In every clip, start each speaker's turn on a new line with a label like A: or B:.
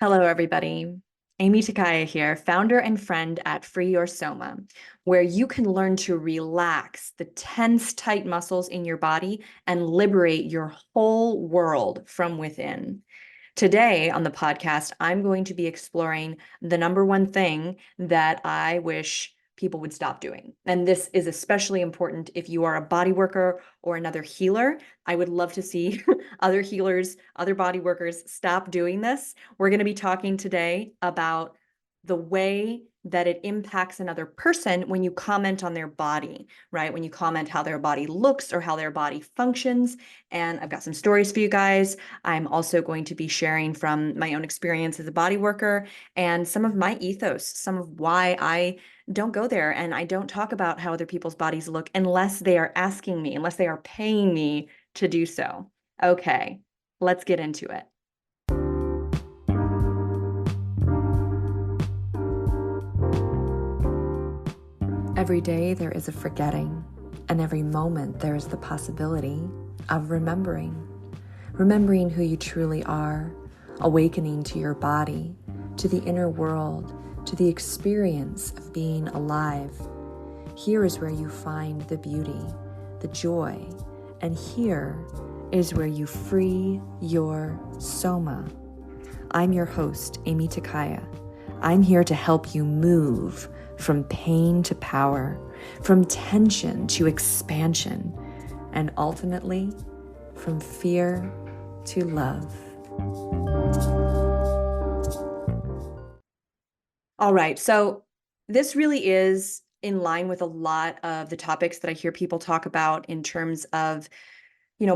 A: Hello, everybody. Aimee Takaya here, founder and friend at Free Your Soma, where you can learn to relax the tense, tight muscles in your body and liberate your whole world from within. Today on the podcast, I'm going to be exploring the number one thing that I wish people would stop doing. And this is especially important if you are a body worker or another healer. I would love to see other healers, other body workers stop doing this. We're going to be talking today about the way that it impacts another person when you comment on their body, right? When you comment how their body looks or how their body functions. And I've got some stories for you guys. I'm also going to be sharing from my own experience as a body worker and some of my ethos, some of why I don't go there and I don't talk about how other people's bodies look unless they are asking me, unless they are paying me to do so. Okay, let's get into it. Every day there is a forgetting, and every moment there is the possibility of remembering. Remembering who you truly are, awakening to your body, to the inner world, to the experience of being alive. Here is where you find the beauty, the joy, and here is where you free your soma. I'm your host, Aimee Takaya. I'm here to help you move from pain to power, from tension to expansion, and ultimately from fear to love. All right, so this really is in line with a lot of the topics that I hear people talk about in terms of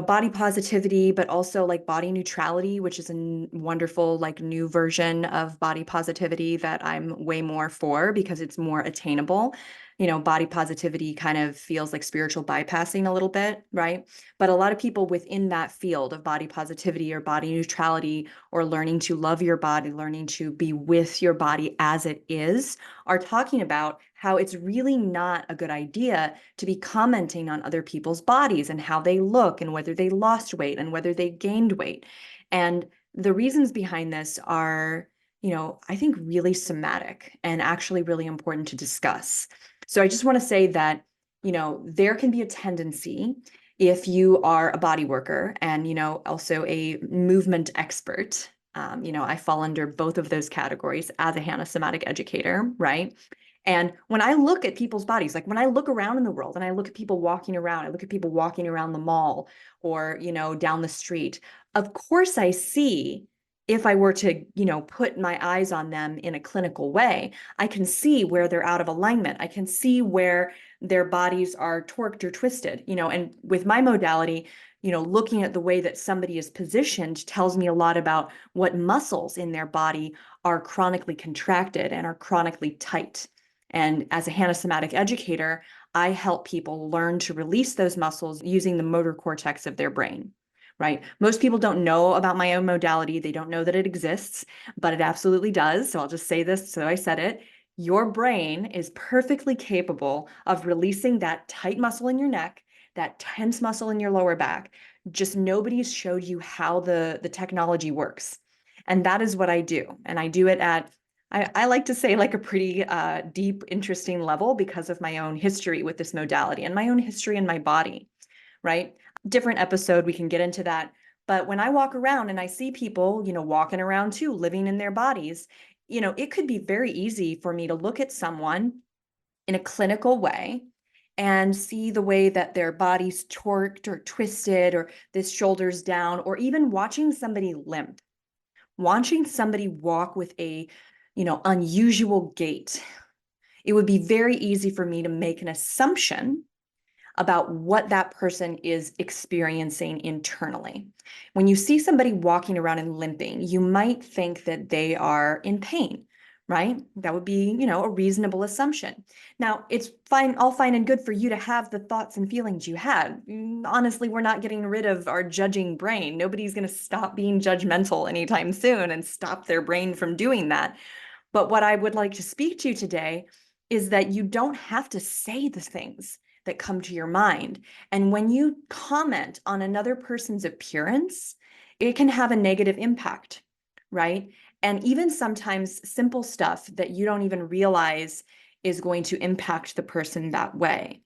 A: body positivity, but also like body neutrality, which is a wonderful, like new version of body positivity that I'm way more for because it's more attainable. Body positivity kind of feels like spiritual bypassing a little bit, right? But a lot of people within that field of body positivity or body neutrality or learning to love your body, learning to be with your body as it is, are talking about how it's really not a good idea to be commenting on other people's bodies and how they look and whether they lost weight and whether they gained weight. And the reasons behind this are, I think really somatic and actually really important to discuss. So I just want to say that, there can be a tendency if you are a body worker and, also a movement expert. I fall under both of those categories as a Hannah somatic educator, right? And when I look at people's bodies, like when I look around in the world and I look at people walking around, I look at people walking around the mall or, down the street, of course I see if I were to, put my eyes on them in a clinical way, I can see where they're out of alignment. I can see where their bodies are torqued or twisted, and with my modality, looking at the way that somebody is positioned tells me a lot about what muscles in their body are chronically contracted and are chronically tight. And as a Hannah somatic educator, I help people learn to release those muscles using the motor cortex of their brain, right? Most people don't know about my own modality. They don't know that it exists, but it absolutely does. So I'll just say this so I said it. Your brain is perfectly capable of releasing that tight muscle in your neck, that tense muscle in your lower back. Just nobody's showed you how the technology works. And that is what I do. And I do it at I like to say like a pretty deep, interesting level because of my own history with this modality and my own history in my body, right? Different episode, we can get into that. But when I walk around and I see people, walking around too, living in their bodies, it could be very easy for me to look at someone in a clinical way and see the way that their body's torqued or twisted or this shoulder's down, or even watching somebody limp, watching somebody walk with a unusual gait. It would be very easy for me to make an assumption about what that person is experiencing internally. When you see somebody walking around and limping, you might think that they are in pain, right? That would be, a reasonable assumption. Now, it's fine, all fine and good for you to have the thoughts and feelings you had. Honestly, we're not getting rid of our judging brain. Nobody's going to stop being judgmental anytime soon and stop their brain from doing that. But what I would like to speak to today is that you don't have to say the things that come to your mind. And when you comment on another person's appearance, it can have a negative impact, right? And even sometimes simple stuff that you don't even realize is going to impact the person that way.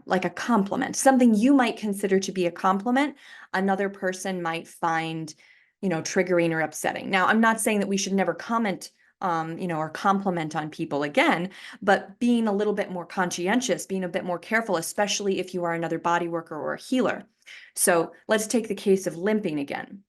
A: Like a compliment, something you might consider to be a compliment, another person might find, triggering or upsetting. Now, I'm not saying that we should never comment, or compliment on people again, but being a little bit more conscientious, being a bit more careful, especially if you are another body worker or a healer. So let's take the case of limping again.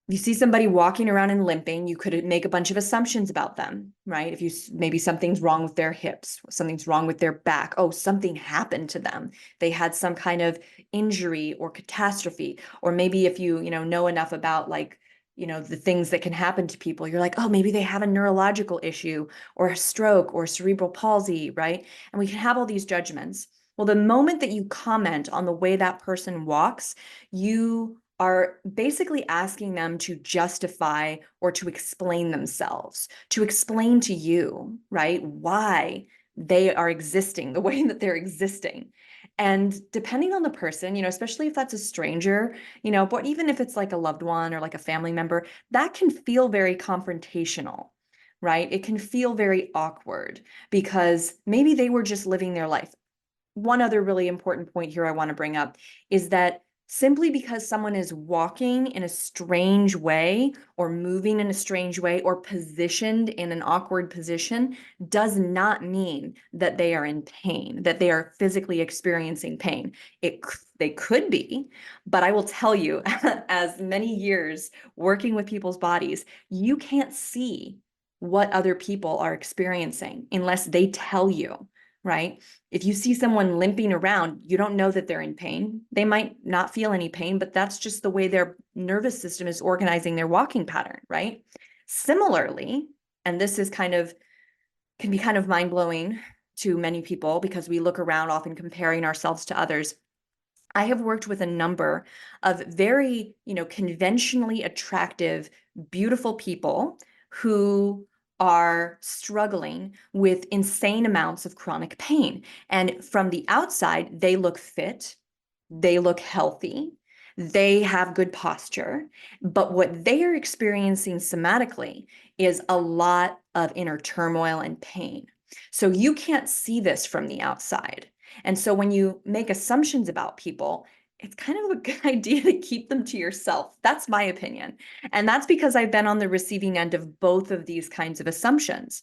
A: You see somebody walking around and limping, you could make a bunch of assumptions about them, right? If you maybe something's wrong with their hips, something's wrong with their back. Oh, something happened to them. They had some kind of injury or catastrophe. Or maybe if you know enough about the things that can happen to people, you're like, oh, maybe they have a neurological issue or a stroke or cerebral palsy, right? And we can have all these judgments. Well, the moment that you comment on the way that person walks, you are basically asking them to justify or to explain themselves, to explain to you, right, why they are existing the way that they're existing. And depending on the person, especially if that's a stranger, but even if it's like a loved one or like a family member, that can feel very confrontational, right? It can feel very awkward because maybe they were just living their life. One other really important point here I want to bring up is that simply because someone is walking in a strange way or moving in a strange way or positioned in an awkward position does not mean that they are in pain, that they are physically experiencing pain. They could be, but I will tell you, as many years working with people's bodies, you can't see what other people are experiencing unless they tell you, right? If you see someone limping around, you don't know that they're in pain. They might not feel any pain, but that's just the way their nervous system is organizing their walking pattern, right? Similarly, and this is can be kind of mind-blowing to many people because we look around often comparing ourselves to others. I have worked with a number of very, conventionally attractive, beautiful people who are struggling with insane amounts of chronic pain. And from the outside, they look fit, they look healthy, they have good posture. But what they are experiencing somatically is a lot of inner turmoil and pain. So you can't see this from the outside. And so when you make assumptions about people, it's kind of a good idea to keep them to yourself. That's my opinion. And that's because I've been on the receiving end of both of these kinds of assumptions.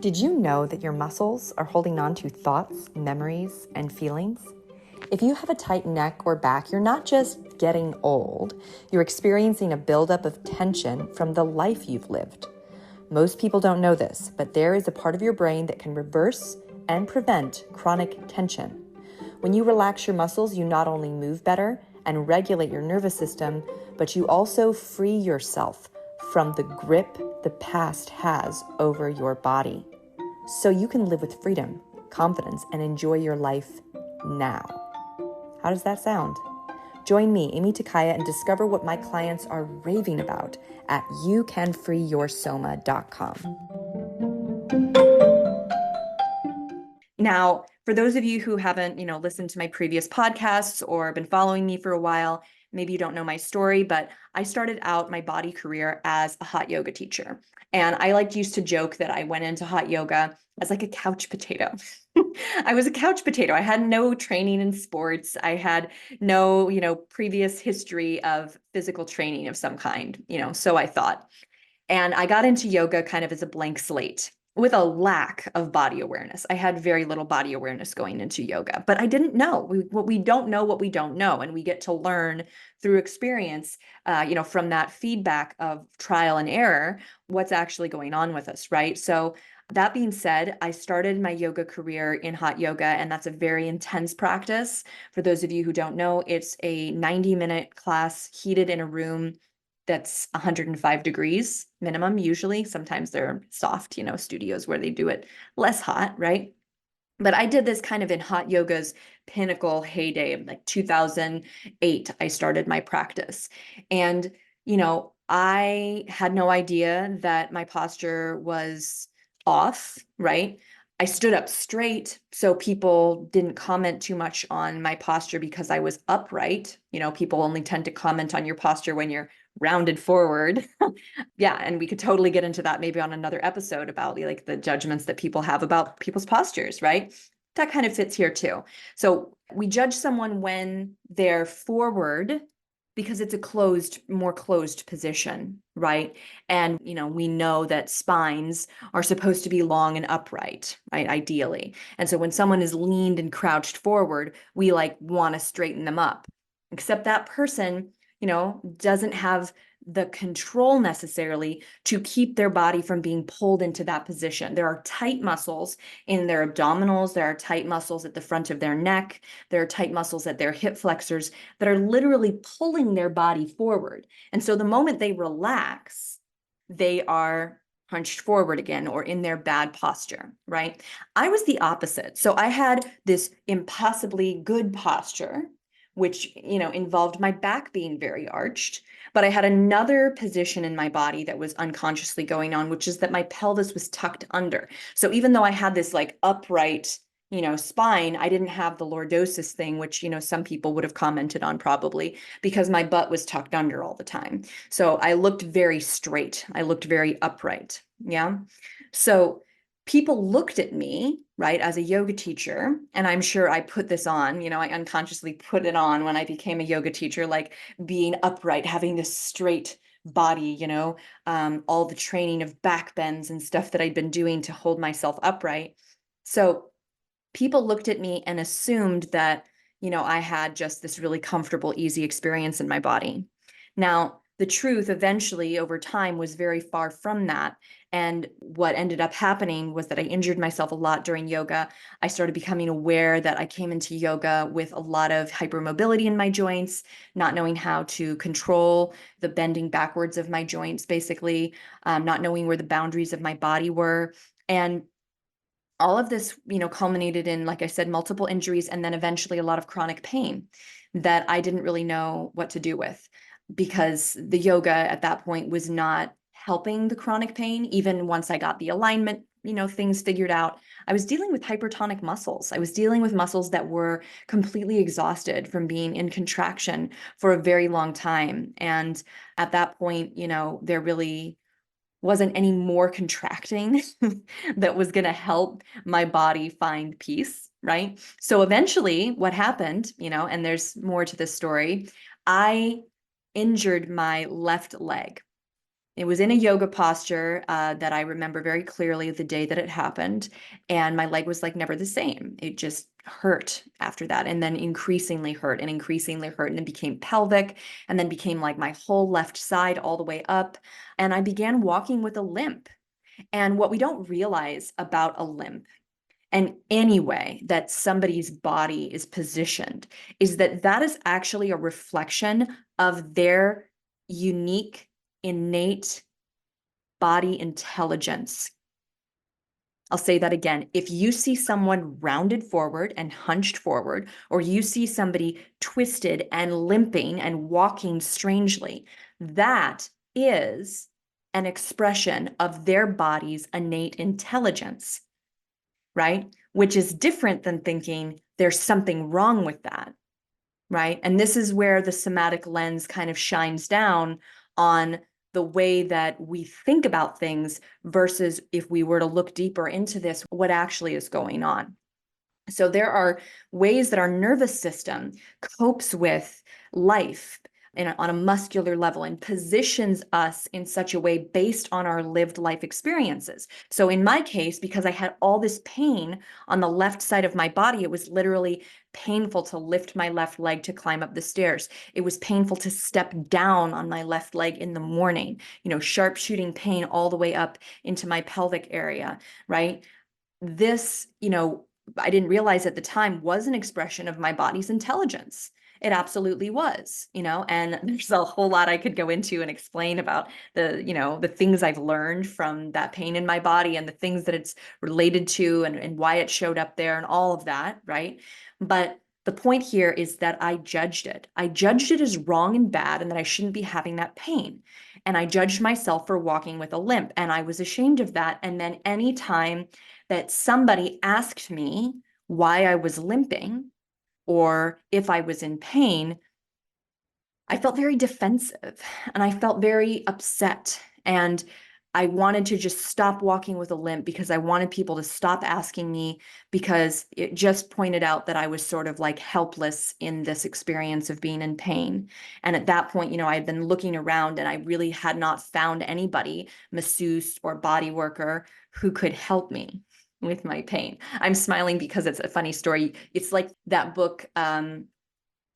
B: Did you know that your muscles are holding on to thoughts, memories, and feelings? If you have a tight neck or back, you're not just getting old, you're experiencing a buildup of tension from the life you've lived. Most people don't know this, but there is a part of your brain that can reverse and prevent chronic tension. When you relax your muscles, you not only move better and regulate your nervous system, but you also free yourself from the grip the past has over your body, so you can live with freedom, confidence, and enjoy your life now. How does that sound? Join me, Aimee Takaya, and discover what my clients are raving about at youcanfreeyoursoma.com.
A: Now, for those of you who haven't, listened to my previous podcasts or been following me for a while, maybe you don't know my story, but I started out my body career as a hot yoga teacher. And I used to joke that I went into hot yoga as like a couch potato. I was a couch potato. I had no training in sports. I had no, previous history of physical training of some kind, so I thought. And I got into yoga kind of as a blank slate with a lack of body awareness. I had very little body awareness going into yoga, but I didn't know. We don't know what we don't know. And we get to learn through experience, from that feedback of trial and error, what's actually going on with us, right? So that being said, I started my yoga career in hot yoga, and that's a very intense practice. For those of you who don't know, it's a 90-minute class heated in a room that's 105 degrees minimum, usually. Sometimes they're soft, studios where they do it less hot, right? But I did this kind of in hot yoga's pinnacle heyday of like 2008. I started my practice. And, I had no idea that my posture was off, right? I stood up straight, so people didn't comment too much on my posture because I was upright. People only tend to comment on your posture when you're rounded forward. Yeah, and we could totally get into that maybe on another episode about like the judgments that people have about people's postures, right? That kind of fits here too. So we judge someone when they're forward because it's a more closed position, right? And we know that spines are supposed to be long and upright, right? Ideally. And so when someone is leaned and crouched forward, we like want to straighten them up. Except that person, doesn't have the control necessarily to keep their body from being pulled into that position. There are tight muscles in their abdominals, there are tight muscles at the front of their neck, there are tight muscles at their hip flexors that are literally pulling their body forward. And so the moment they relax, they are hunched forward again or in their bad posture, right? I was the opposite. So I had this impossibly good posture, which, involved my back being very arched. But I had another position in my body that was unconsciously going on, which is that my pelvis was tucked under. So even though I had this like upright, spine, I didn't have the lordosis thing, which, some people would have commented on probably because my butt was tucked under all the time. So I looked very straight. I looked very upright. Yeah. So people looked at me, right, as a yoga teacher, and I'm sure I put this on, I unconsciously put it on when I became a yoga teacher, like being upright, having this straight body, all the training of back bends and stuff that I'd been doing to hold myself upright. So people looked at me and assumed that, I had just this really comfortable, easy experience in my body. Now, the truth eventually over time was very far from that. And what ended up happening was that I injured myself a lot during yoga. I started becoming aware that I came into yoga with a lot of hypermobility in my joints, not knowing how to control the bending backwards of my joints, basically, not knowing where the boundaries of my body were. And all of this, culminated in, like I said, multiple injuries and then eventually a lot of chronic pain that I didn't really know what to do with because the yoga at that point was not helping the chronic pain. Even once I got the alignment, things figured out, I was dealing with hypertonic muscles. I was dealing with muscles that were completely exhausted from being in contraction for a very long time. And at that point, there really wasn't any more contracting that was going to help my body find peace, right? So eventually what happened, and there's more to this story, I injured my left leg. It was in a yoga posture that I remember very clearly the day that it happened. And my leg was like never the same. It just hurt after that, and then increasingly hurt and increasingly hurt. And it became pelvic and then became like my whole left side all the way up. And I began walking with a limp. And what we don't realize about a limp and any way that somebody's body is positioned is that that is actually a reflection of their unique, innate body intelligence. I'll say that again. If you see someone rounded forward and hunched forward, or you see somebody twisted and limping and walking strangely, that is an expression of their body's innate intelligence, right? Which is different than thinking there's something wrong with that, right? And this is where the somatic lens kind of shines down on the way that we think about things versus if we were to look deeper into this, what actually is going on. So there are ways that our nervous system copes with life on a muscular level and positions us in such a way based on our lived life experiences. So in my case, because I had all this pain on the left side of my body, it was literally painful to lift my left leg to climb up the stairs. It was painful to step down on my left leg in the morning, sharp shooting pain all the way up into my pelvic area, right? This, I didn't realize at the time was an expression of my body's intelligence. It absolutely was, and there's a whole lot I could go into and explain about the things I've learned from that pain in my body and the things that it's related to and why it showed up there and all of that, right? But the point here is that I judged it. I judged it as wrong and bad and that I shouldn't be having that pain. And I judged myself for walking with a limp and I was ashamed of that. And then anytime that somebody asked me why I was limping or if I was in pain, I felt very defensive and I felt very upset. And I wanted to just stop walking with a limp because I wanted people to stop asking me, because it just pointed out that I was sort of like helpless in this experience of being in pain. And at that point, I had been looking around and I really had not found anybody, masseuse or body worker, who could help me with my pain. I'm smiling because it's a funny story. It's like that book,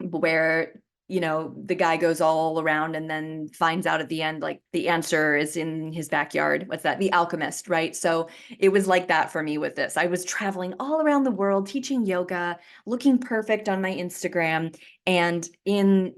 A: where the guy goes all around and then finds out at the end, like, the answer is in his backyard. What's that? The Alchemist, right? So it was like that for me with this. I was traveling all around the world teaching yoga, looking perfect on my Instagram, and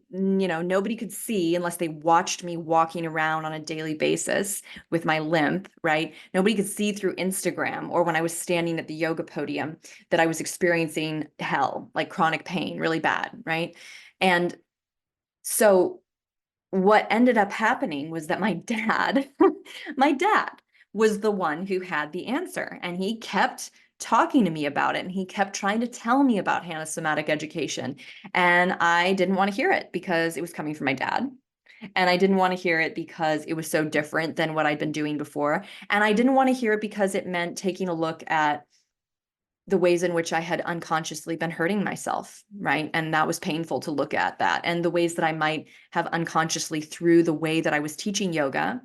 A: nobody could see unless they watched me walking around on a daily basis with my limp, right? Nobody could see through Instagram or when I was standing at the yoga podium that I was experiencing hell, like chronic pain, really bad, right? And so what ended up happening was that my dad, my dad was the one who had the answer, and he kept talking to me about it, and he kept trying to tell me about somatic education. And I didn't want to hear it because it was coming from my dad. And I didn't want to hear it because it was so different than what I'd been doing before. And I didn't want to hear it because it meant taking a look at the ways in which I had unconsciously been hurting myself, right? And that was painful to look at that. And the ways that I might have unconsciously, through the way that I was teaching yoga,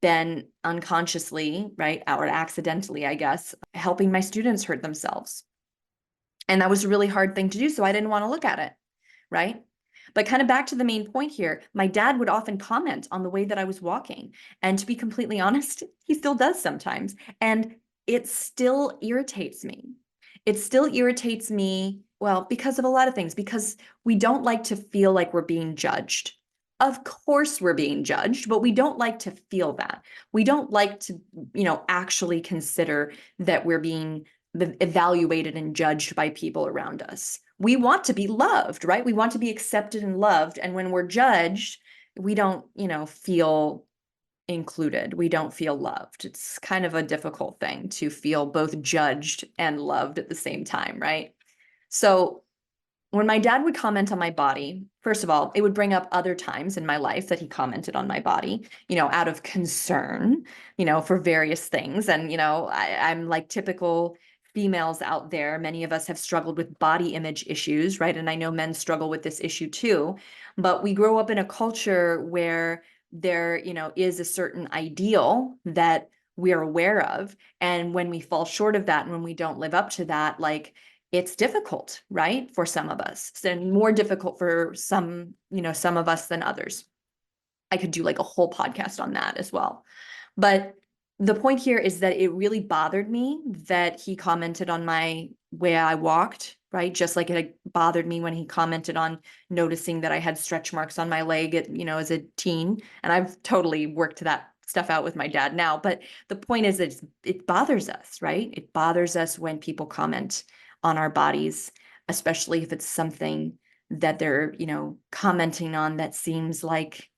A: been unconsciously, right, or accidentally, I guess, helping my students hurt themselves. And that was a really hard thing to do. So I didn't want to look at it, right? But kind of back to the main point here, my dad would often comment on the way that I was walking. And to be completely honest, he still does sometimes. And it still irritates me. It still irritates me, well, because of a lot of things, because we don't like to feel like we're being judged. Of course, we're being judged, but we don't like to feel that. We don't like to, actually consider that we're being evaluated and judged by people around us. We want to be loved, right? We want to be accepted and loved. And when we're judged, we don't, feel included. We don't feel loved. It's kind of a difficult thing to feel both judged and loved at the same time, right? So when my dad would comment on my body, first of all, it would bring up other times in my life that he commented on my body, out of concern, for various things. And, I'm like typical females out there. Many of us have struggled with body image issues, right? And I know men struggle with this issue too. But we grow up in a culture where there, is a certain ideal that we're aware of. And when we fall short of that and when we don't live up to that, like, it's difficult, right? For some of us, and more difficult for some, some of us than others. I could do like a whole podcast on that as well. But the point here is that it really bothered me that he commented on my way I walked, right? Just like it bothered me when he commented on noticing that I had stretch marks on my leg as a teen. And I've totally worked that stuff out with my dad now. But the point is that it bothers us, right? It bothers us when people comment on our bodies, especially if it's something that they're, commenting on that seems like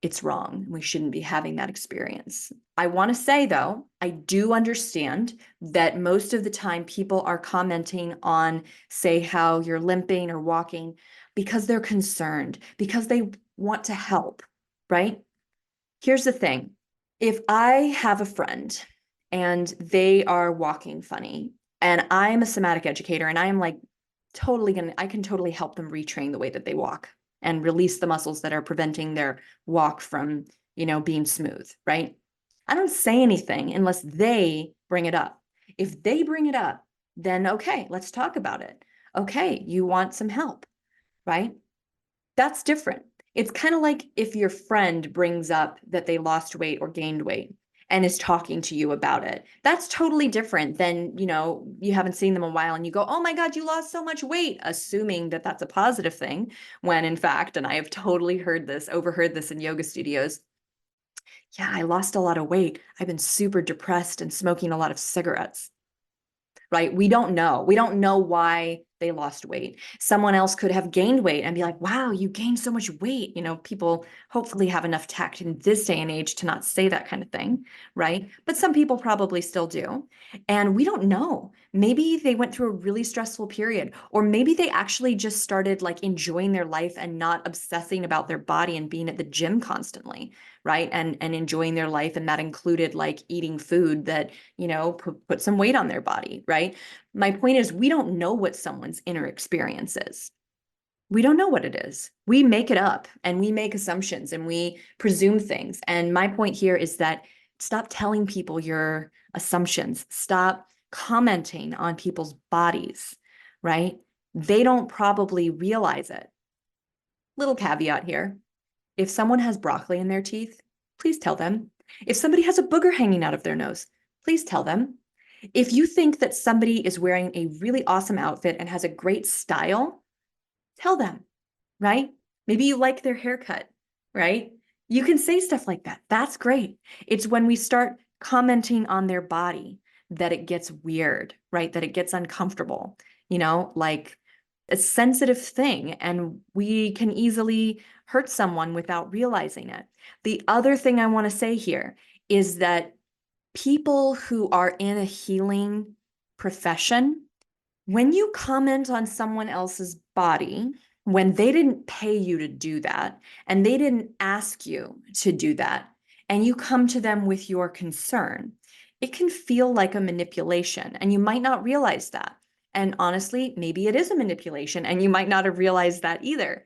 A: it's wrong. We shouldn't be having that experience. I want to say, though, I do understand that most of the time people are commenting on, say, how you're limping or walking because they're concerned, because they want to help, right? Here's the thing. If I have a friend and they are walking funny, and I'm a somatic educator and I am like I can totally help them retrain the way that they walk and release the muscles that are preventing their walk from, being smooth, right? I don't say anything unless they bring it up. If they bring it up, then okay, let's talk about it. Okay, you want some help, right? That's different. It's kind of like if your friend brings up that they lost weight or gained weight and is talking to you about it. That's totally different than, you haven't seen them a while and you go, "Oh my God, you lost so much weight," assuming that that's a positive thing, when in fact, and I have totally overheard this in yoga studios. "Yeah, I lost a lot of weight. I've been super depressed and smoking a lot of cigarettes." Right? We don't know. We don't know why they lost weight. Someone else could have gained weight and be like, wow, you gained so much weight. People hopefully have enough tact in this day and age to not say that kind of thing, right? But some people probably still do. And we don't know. Maybe they went through a really stressful period, or maybe they actually just started like enjoying their life and not obsessing about their body and being at the gym constantly, right? And enjoying their life. And that included like eating food that, put some weight on their body, right? My point is, we don't know what someone's inner experience is. We don't know what it is. We make it up and we make assumptions and we presume things. And my point here is that stop telling people your assumptions. Stop commenting on people's bodies, right? They don't probably realize it. Little caveat here. If someone has broccoli in their teeth, please tell them. If somebody has a booger hanging out of their nose, please tell them. If you think that somebody is wearing a really awesome outfit and has a great style, tell them, right? Maybe you like their haircut, right? You can say stuff like that. That's great. It's when we start commenting on their body that it gets weird, right? That it gets uncomfortable, like a sensitive thing, and we can easily hurt someone without realizing it. The other thing I want to say here is that people who are in a healing profession, when you comment on someone else's body, when they didn't pay you to do that, and they didn't ask you to do that, and you come to them with your concern, it can feel like a manipulation, and you might not realize that. And honestly, maybe it is a manipulation, and you might not have realized that either,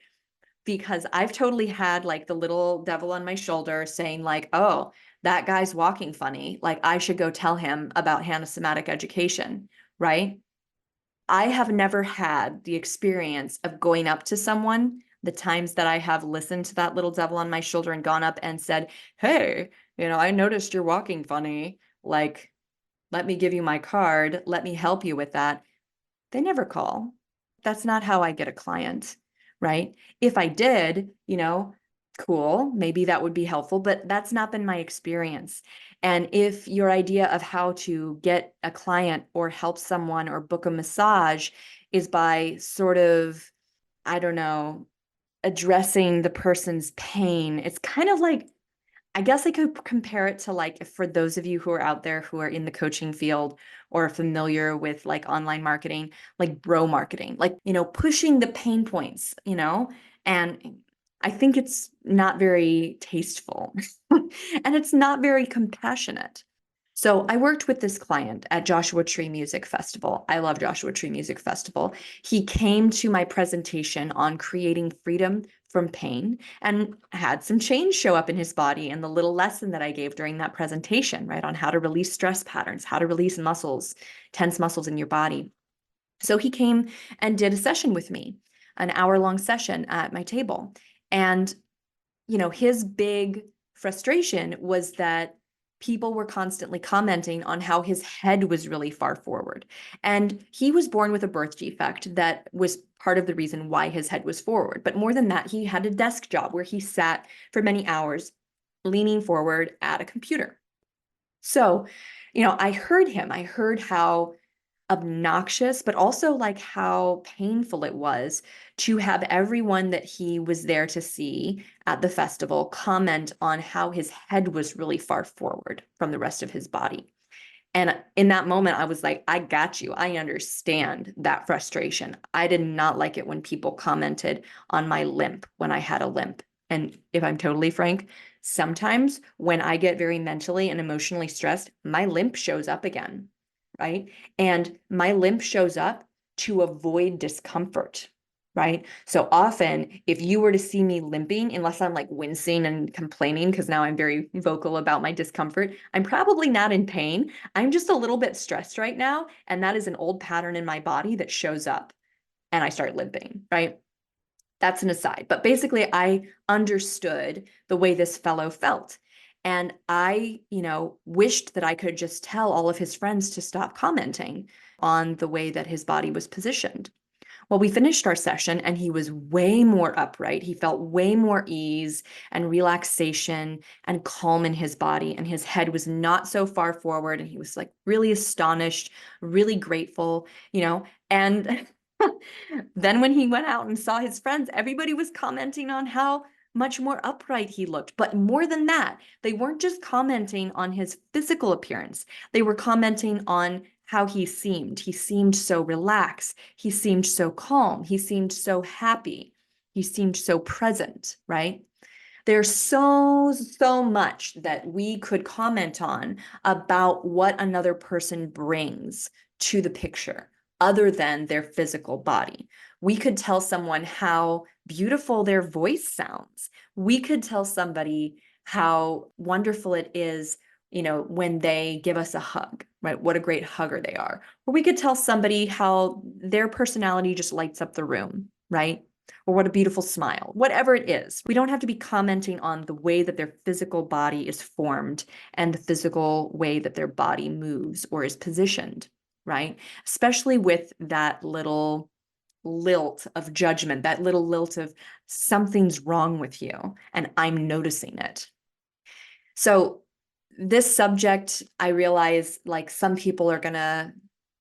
A: because I've totally had like the little devil on my shoulder saying like, oh, that guy's walking funny. Like I should go tell him about hanosomatic education, right? I have never had the experience of going up to someone, the times that I have listened to that little devil on my shoulder and gone up and said, hey, I noticed you're walking funny. Like, let me give you my card. Let me help you with that. They never call. That's not how I get a client, right? If I did, cool, maybe that would be helpful, but that's not been my experience. And if your idea of how to get a client or help someone or book a massage is by sort of, I don't know, addressing the person's pain, it's kind of like, I guess I could compare it to like, for those of you who are out there who are in the coaching field or familiar with like online marketing, like bro marketing, like, pushing the pain points, and I think it's not very tasteful and it's not very compassionate. So I worked with this client at Joshua Tree Music Festival. I love Joshua Tree Music Festival. He came to my presentation on creating freedom from pain and had some change show up in his body, and the little lesson that I gave during that presentation, right, on how to release stress patterns, how to release muscles, tense muscles in your body. So he came and did a session with me, an hour-long session at my table. And his big frustration was that people were constantly commenting on how his head was really far forward. And he was born with a birth defect that was part of the reason why his head was forward. But more than that, he had a desk job where he sat for many hours leaning forward at a computer. So, I heard him. I heard how obnoxious, but also like how painful it was to have everyone that he was there to see at the festival comment on how his head was really far forward from the rest of his body. And in that moment, I was like, I got you. I understand that frustration. I did not like it when people commented on my limp when I had a limp. And if I'm totally frank, sometimes when I get very mentally and emotionally stressed, my limp shows up again, right? And my limp shows up to avoid discomfort, right? So often, if you were to see me limping, unless I'm like wincing and complaining, because now I'm very vocal about my discomfort, I'm probably not in pain. I'm just a little bit stressed right now. And that is an old pattern in my body that shows up and I start limping, right? That's an aside. But basically, I understood the way this fellow felt. And I, wished that I could just tell all of his friends to stop commenting on the way that his body was positioned. Well, we finished our session and he was way more upright. He felt way more ease and relaxation and calm in his body. And his head was not so far forward. And he was like really astonished, really grateful, and Then when he went out and saw his friends, everybody was commenting on how much more upright he looked. But more than that, they weren't just commenting on his physical appearance. They were commenting on how he seemed. He seemed so relaxed. He seemed so calm. He seemed so happy. He seemed so present, right? There's so much that we could comment on about what another person brings to the picture other than their physical body. We could tell someone how beautiful their voice sounds. We could tell somebody how wonderful it is, when they give us a hug, right? What a great hugger they are. Or we could tell somebody how their personality just lights up the room, right? Or what a beautiful smile, whatever it is. We don't have to be commenting on the way that their physical body is formed and the physical way that their body moves or is positioned, right? Especially with that little lilt of judgment, that little lilt of something's wrong with you and I'm noticing it. So this subject, I realize like some people are gonna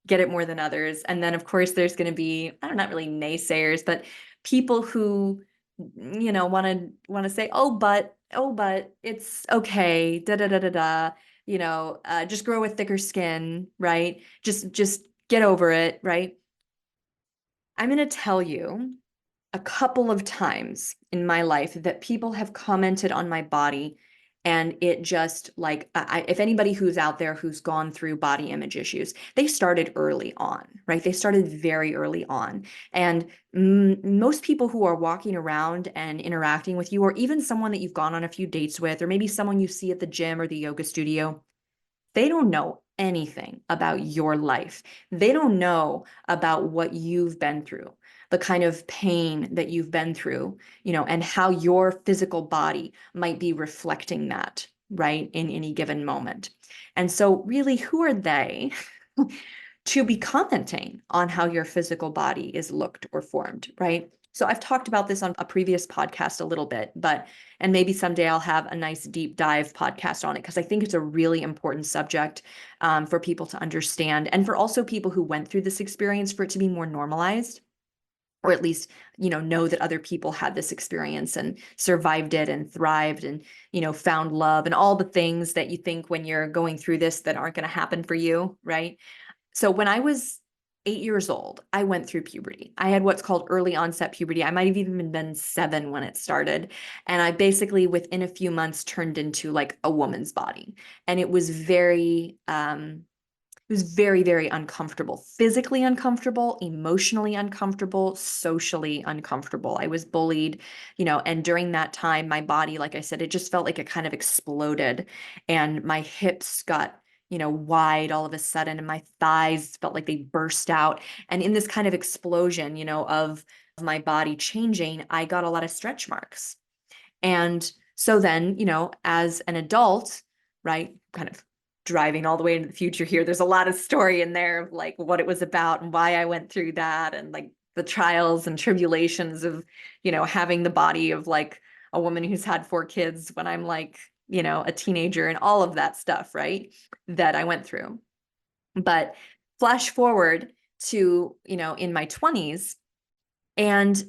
A: get it more than others. And then of course there's gonna be, I don't know, not really naysayers, but people who, want to say, oh, but it's okay, da da da da da, just grow a thicker skin, right? Just get over it, right? I'm gonna tell you a couple of times in my life that people have commented on my body and it just like if anybody who's out there who's gone through body image issues, they started early on, right? They started very early on. And most people who are walking around and interacting with you, or even someone that you've gone on a few dates with, or maybe someone you see at the gym or the yoga studio, they don't know anything about your life. They don't know about what you've been through, the kind of pain that you've been through, and how your physical body might be reflecting that, right, in any given moment. And so, really, who are they to be commenting on how your physical body is looked or formed, right? So I've talked about this on a previous podcast a little bit, and maybe someday I'll have a nice deep dive podcast on it because I think it's a really important subject for people to understand and for also people who went through this experience for it to be more normalized, or at least, know that other people had this experience and survived it and thrived and, found love and all the things that you think when you're going through this that aren't going to happen for you, right? So when I was 8 years old, I went through puberty. I had what's called early onset puberty. I might have even been 7 when it started. And I basically, within a few months, turned into like a woman's body. And it was very, very uncomfortable, physically uncomfortable, emotionally uncomfortable, socially uncomfortable. I was bullied, and during that time, my body, like I said, it just felt like it kind of exploded and my hips got, wide all of a sudden and my thighs felt like they burst out. And in this kind of explosion, of my body changing, I got a lot of stretch marks. And so then, as an adult, right, kind of driving all the way into the future here, there's a lot of story in there of like what it was about and why I went through that and like the trials and tribulations of, having the body of like a woman who's had 4 kids when I'm like, a teenager and all of that stuff, right, that I went through. But flash forward to, in my 20s, and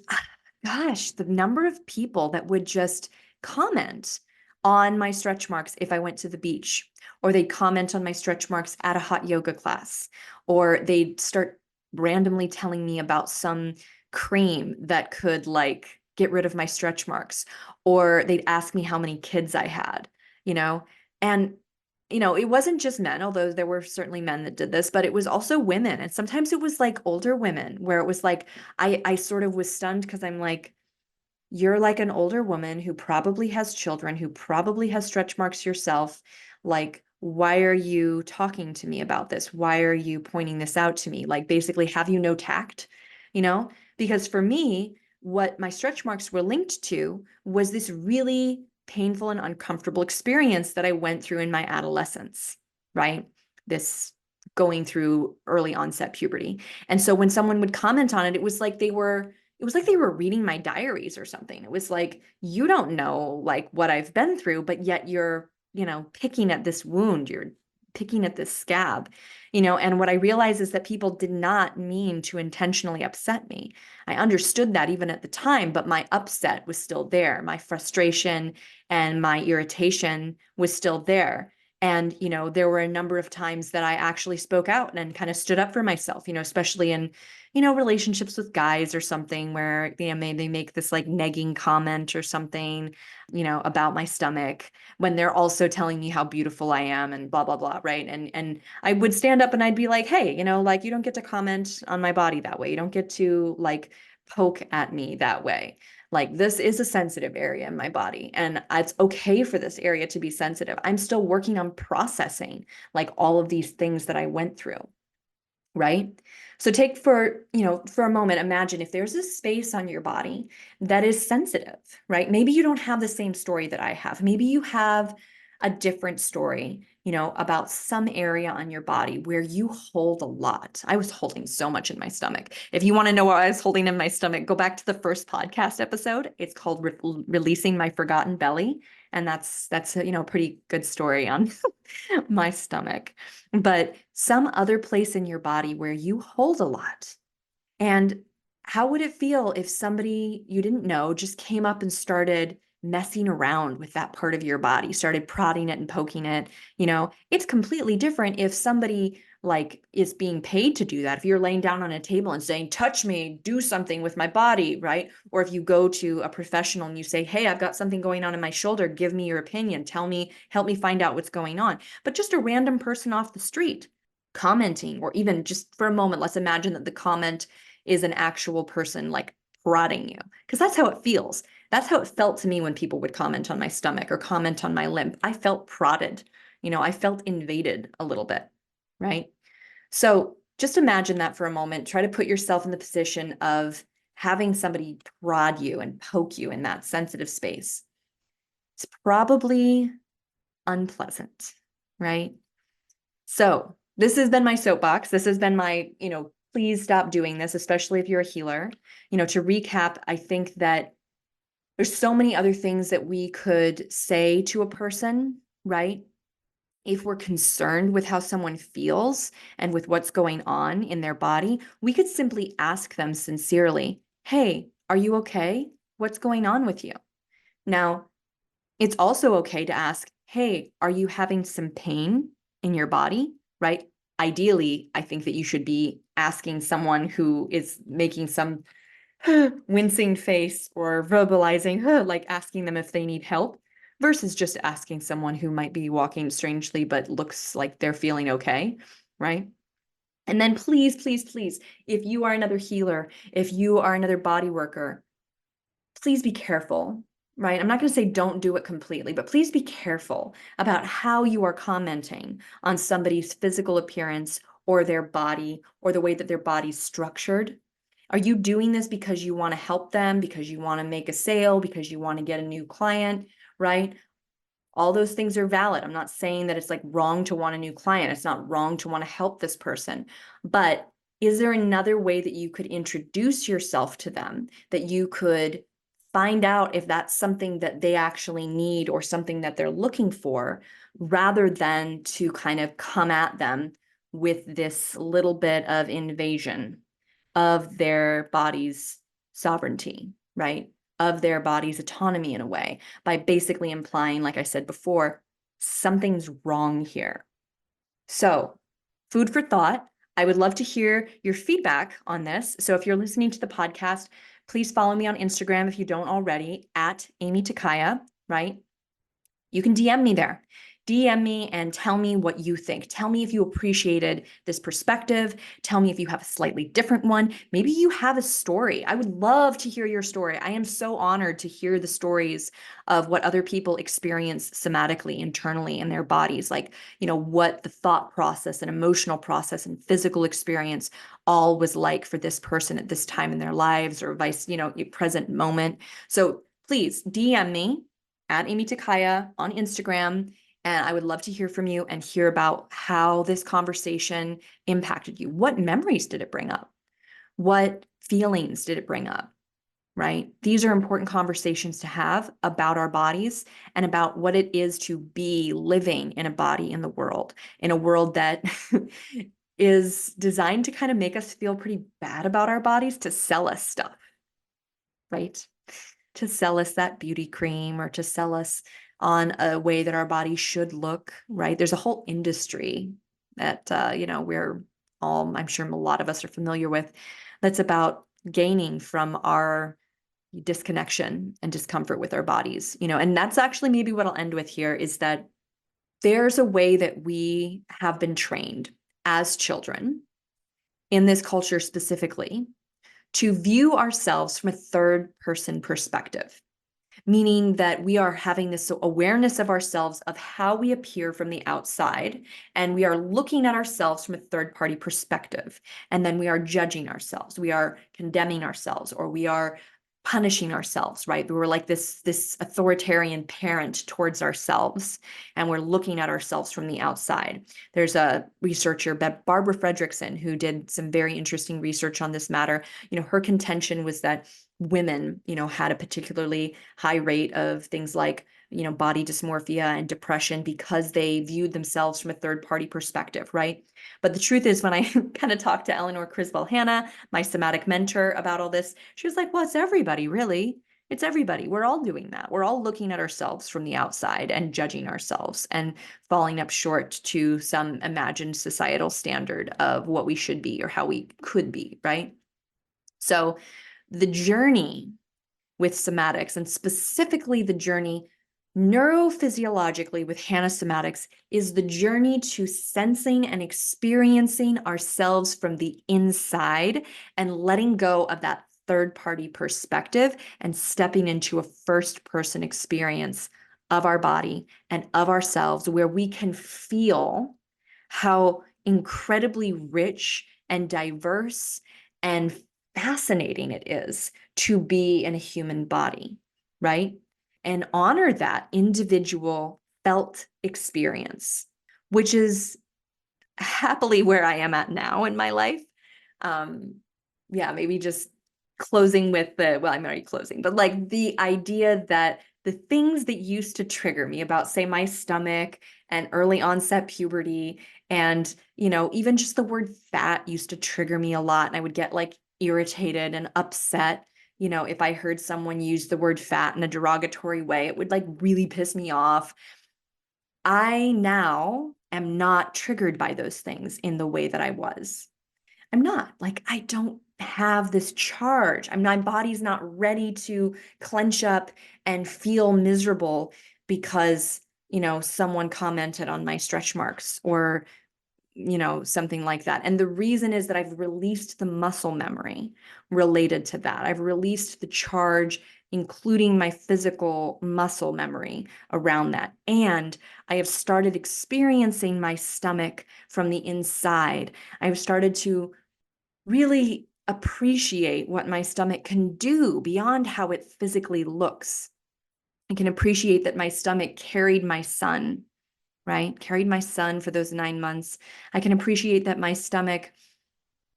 A: gosh, the number of people that would just comment on my stretch marks if I went to the beach, or they'd comment on my stretch marks at a hot yoga class, or they'd start randomly telling me about some cream that could like get rid of my stretch marks, or they'd ask me how many kids I had, you know, and it wasn't just men, although there were certainly men that did this, but it was also women. And sometimes it was like older women where it was like, I sort of was stunned because I'm like, you're like an older woman who probably has children, who probably has stretch marks yourself. Like, why are you talking to me about this? Why are you pointing this out to me? Like, basically, have you no tact? You know? Because for me, what my stretch marks were linked to was this really painful and uncomfortable experience that I went through in my adolescence, right? This going through early onset puberty. And so when someone would comment on it, it was like they were reading my diaries or something. It was like, you don't know like what I've been through, but yet you're, picking at this wound. You're picking at this scab, and what I realized is that people did not mean to intentionally upset me. I understood that even at the time, but my upset was still there. My frustration and my irritation was still there. And, there were a number of times that I actually spoke out and kind of stood up for myself, especially in, relationships with guys or something where, they make this like negging comment or something, about my stomach when they're also telling me how beautiful I am and blah, blah, blah. Right. And I would stand up and I'd be like, hey, like you don't get to comment on my body that way. You don't get to like poke at me that way. Like this is a sensitive area in my body and it's okay for this area to be sensitive. I'm still working on processing like all of these things that I went through, right? So take for a moment, imagine if there's a space on your body that is sensitive, right? Maybe you don't have the same story that I have. Maybe you have a different story, about some area on your body where you hold a lot. I was holding so much in my stomach. If you want to know what I was holding in my stomach, go back to the first podcast episode. It's called Releasing My Forgotten Belly. And that's a pretty good story on my stomach. But some other place in your body where you hold a lot. And how would it feel if somebody you didn't know just came up and started messing around with that part of your body, started prodding it and poking it? It's completely different if somebody like is being paid to do that. If you're laying down on a table and saying, touch me, do something with my body, right? Or if you go to a professional and you say, hey, I've got something going on in my shoulder, give me your opinion, tell me, help me find out what's going on. But just a random person off the street commenting, or even just for a moment, let's imagine that the comment is an actual person like prodding you, because that's how it feels. That's how it felt to me when people would comment on my stomach or comment on my limp. I felt prodded, I felt invaded a little bit, right? So just imagine that for a moment. Try to put yourself in the position of having somebody prod you and poke you in that sensitive space. It's probably unpleasant, right? So this has been my soapbox. This has been my, please stop doing this, especially if you're a healer. To recap, I think that there's so many other things that we could say to a person, right? If we're concerned with how someone feels and with what's going on in their body, we could simply ask them sincerely, hey, are you okay? What's going on with you? Now, it's also okay to ask, hey, are you having some pain in your body, right? Ideally, I think that you should be asking someone who is making some wincing face or verbalizing, like asking them if they need help, versus just asking someone who might be walking strangely but looks like they're feeling okay, right? And then please, please, please, if you are another healer, if you are another body worker, please be careful, right? I'm not going to say don't do it completely, but please be careful about how you are commenting on somebody's physical appearance or their body or the way that their body's structured. Are you doing this because you want to help them, because you want to make a sale, because you want to get a new client, right? All those things are valid. I'm not saying that it's like wrong to want a new client. It's not wrong to want to help this person. But is there another way that you could introduce yourself to them, that you could find out if that's something that they actually need or something that they're looking for, rather than to kind of come at them with this little bit of invasion of their body's sovereignty, right? Of their body's autonomy in a way, by basically implying, like I said before, something's wrong here. So, food for thought. I would love to hear your feedback on this. So, if you're listening to the podcast, please follow me on Instagram if you don't already, at Aimee Takaya, right? You can DM me there. DM me and tell me what you think. Tell me if you appreciated this perspective. Tell me if you have a slightly different one. Maybe you have a story. I would love to hear your story. I am so honored to hear the stories of what other people experience somatically, internally in their bodies, like, what the thought process and emotional process and physical experience all was like for this person at this time in their lives, or vice, present moment. So please DM me at Aimee Takaya on Instagram. And I would love to hear from you and hear about how this conversation impacted you. What memories did it bring up? What feelings did it bring up? right? These are important conversations to have about our bodies and about what it is to be living in a body in the world, in a world that is designed to kind of make us feel pretty bad about our bodies, to sell us stuff, right? To sell us that beauty cream or to sell us on a way that our body should look, right? There's a whole industry that, we're all, I'm sure a lot of us are familiar with, that's about gaining from our disconnection and discomfort with our bodies, and that's actually maybe what I'll end with here is that there's a way that we have been trained as children in this culture specifically to view ourselves from a third person perspective, meaning that we are having this awareness of ourselves, of how we appear from the outside, and we are looking at ourselves from a third party perspective. And then we are judging ourselves, we are condemning ourselves, or we are punishing ourselves, right? We're like this authoritarian parent towards ourselves, and we're looking at ourselves from the outside. There's a researcher, Barbara Fredrickson, who did some very interesting research on this matter. Her contention was that women, had a particularly high rate of things like, body dysmorphia and depression because they viewed themselves from a third party perspective, right? But the truth is, when I kind of talked to Eleanor Criswell Hanna, my somatic mentor, about all this, she was like, well, it's everybody, really. It's everybody. We're all doing that. We're all looking at ourselves from the outside and judging ourselves and falling up short to some imagined societal standard of what we should be or how we could be, right? So the journey with somatics, and specifically the journey neurophysiologically with Hanna somatics, is the journey to sensing and experiencing ourselves from the inside and letting go of that third party perspective and stepping into a first person experience of our body and of ourselves, where we can feel how incredibly rich and diverse and fascinating it is to be in a human body, right? And honor that individual felt experience, which is happily where I am at now in my life. Um, yeah, maybe just closing with I'm already closing, but like the idea that the things that used to trigger me about, say, my stomach and early onset puberty, and, even just the word fat used to trigger me a lot. And I would get like irritated and upset. If I heard someone use the word fat in a derogatory way, it would like really piss me off. I now am not triggered by those things in the way that I was. I'm not. Like, I don't have this charge. My body's not ready to clench up and feel miserable because, someone commented on my stretch marks or, something like that. And the reason is that I've released the muscle memory related to that. I've released the charge, including my physical muscle memory around that. And I have started experiencing my stomach from the inside. I've started to really appreciate what my stomach can do beyond how it physically looks. I can appreciate that my stomach carried my son, right? Carried my son for those 9 months. I can appreciate that my stomach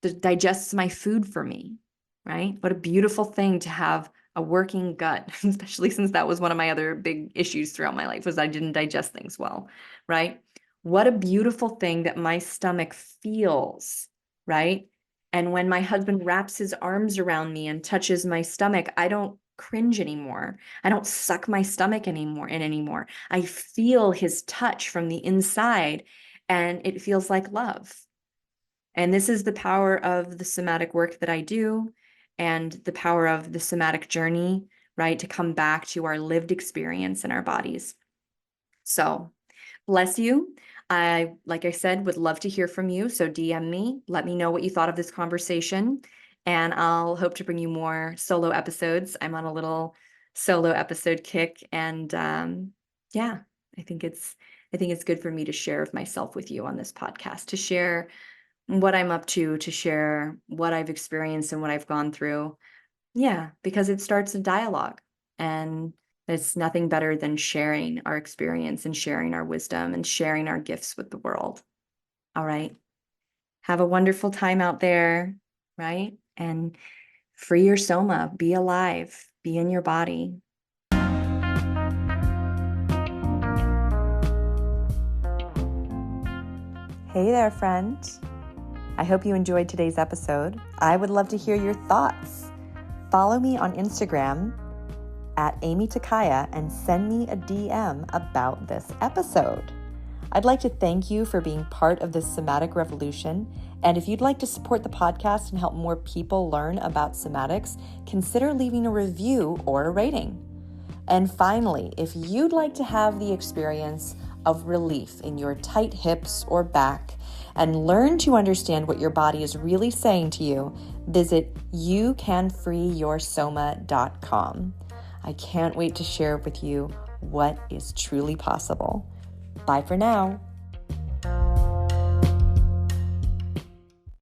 A: digests my food for me, right? What a beautiful thing to have a working gut, especially since that was one of my other big issues throughout my life, was I didn't digest things well, right? What a beautiful thing that my stomach feels, right? And when my husband wraps his arms around me and touches my stomach, I don't cringe anymore. I don't suck my stomach anymore. I feel his touch from the inside, and it feels like love. And this is the power of the somatic work that I do, and the power of the somatic journey, right? To come back to our lived experience in our bodies. So, bless you. Like I said, would love to hear from you. So DM me, let me know what you thought of this conversation, and I'll hope to bring you more solo episodes. I'm on a little solo episode kick, and yeah, I think it's I think it's good for me to share of myself with you on this podcast, to share what I'm up to share what I've experienced and what I've gone through. Yeah, because it starts a dialogue, and it's nothing better than sharing our experience and sharing our wisdom and sharing our gifts with the world. All right. Have a wonderful time out there, right? And Free your soma, be alive, be in your body.
B: Hey there, friend. I hope you enjoyed today's episode. I would love to hear your thoughts. Follow me on Instagram at Aimee Takaya and send me a DM about this episode. I'd like to thank you for being part of this somatic revolution. And if you'd like to support the podcast and help more people learn about somatics, consider leaving a review or a rating. And finally, if you'd like to have the experience of relief in your tight hips or back and learn to understand what your body is really saying to you, visit youcanfreeyoursoma.com. I can't wait to share with you what is truly possible. Bye for now.